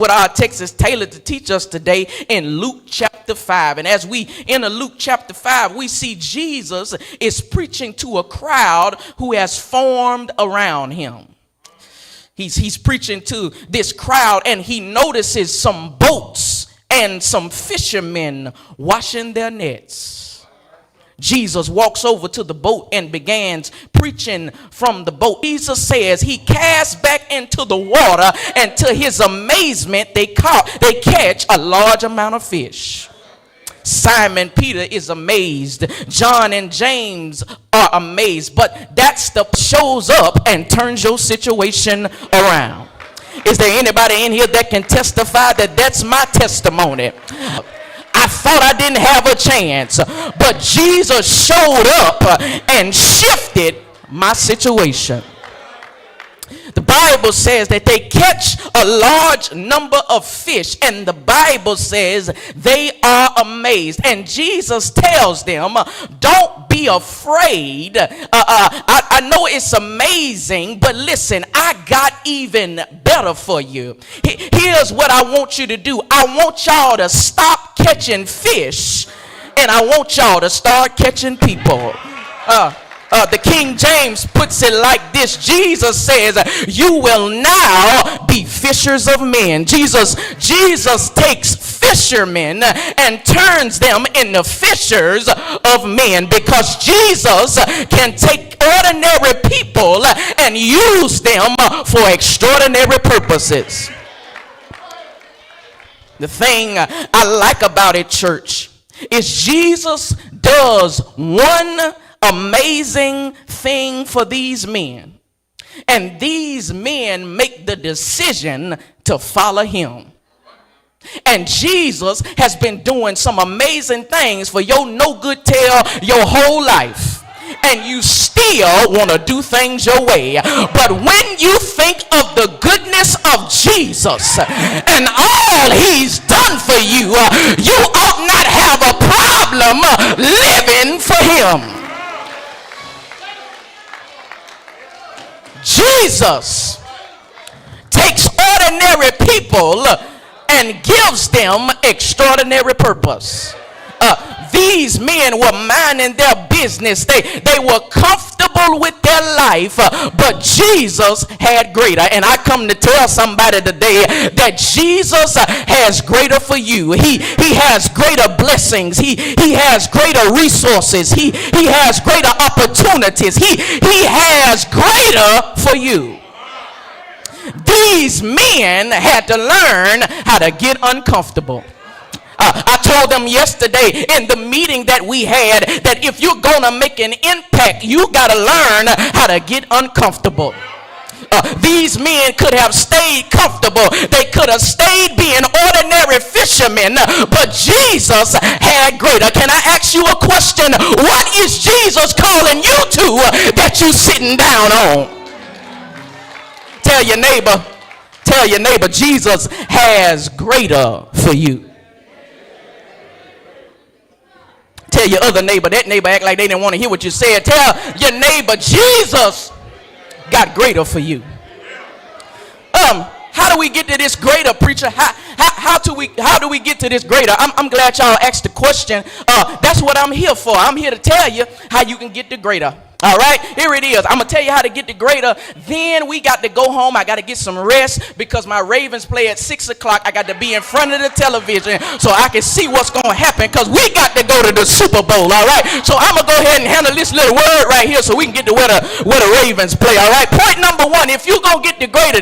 What our text is tailored to teach us today in Luke chapter 5. And as we enter Luke chapter 5, we see Jesus is preaching to a crowd who has formed around him. He's preaching to this crowd, and he notices some boats and some fishermen washing their nets. Jesus walks over to the boat and begins preaching from the boat. Jesus says he cast back into the water, and to his amazement, they catch a large amount of fish. Simon Peter is amazed. John and James are amazed. But that stuff shows up and turns your situation around. Is there anybody in here that can testify that that's my testimony? I thought I didn't have a chance, but Jesus showed up and shifted my situation. The Bible says that they catch a large number of fish, and the Bible says they are amazed. And Jesus tells them, don't be afraid. I know it's amazing, but listen, I got even better for you. Here's what I want you to do. I want y'all to stop catching fish, and I want y'all to start catching people. The King James puts it like this. Jesus says, you will now be fishers of men. Jesus takes fishermen and turns them into fishers of men, because Jesus can take ordinary people and use them for extraordinary purposes. The thing I like about it, church, is Jesus does one amazing thing for these men, and these men make the decision to follow him. And Jesus has been doing some amazing things for your no good tale your whole life, and you still want to do things your way. But when you think of the goodness of Jesus and all he's done for you, you ought not have a problem living for him. Jesus takes ordinary people and gives them extraordinary purpose. These men were minding their business. They were comfortable with their life, but Jesus had greater. And I come to tell somebody today that Jesus has greater for you. He has greater blessings. He has greater resources. He has greater opportunities. He has greater for you. These men had to learn how to get uncomfortable. I told them yesterday in the meeting that we had that if you're going to make an impact, you got to learn how to get uncomfortable. These men could have stayed comfortable. They could have stayed being ordinary fishermen, but Jesus had greater. Can I ask you a question? What is Jesus calling you to that you sitting down on? Tell your neighbor, Jesus has greater for you. Tell your other neighbor, that neighbor act like they didn't want to hear what you said. Tell your neighbor, Jesus got greater for you. How do we get to this greater, preacher? How do we get to this greater? I'm glad y'all asked the question. That's what I'm here for. I'm here to tell you how you can get to greater. All right, here it is. I'm going to tell you how to get to greater. Then we got to go home. I got to get some rest because my Ravens play at 6 o'clock. I got to be in front of the television so I can see what's going to happen because we got to go to the Super Bowl. All right, so I'm going to go ahead and handle this little word right here so we can get to where the Ravens play. All right, point number one, if you're going to get to greater,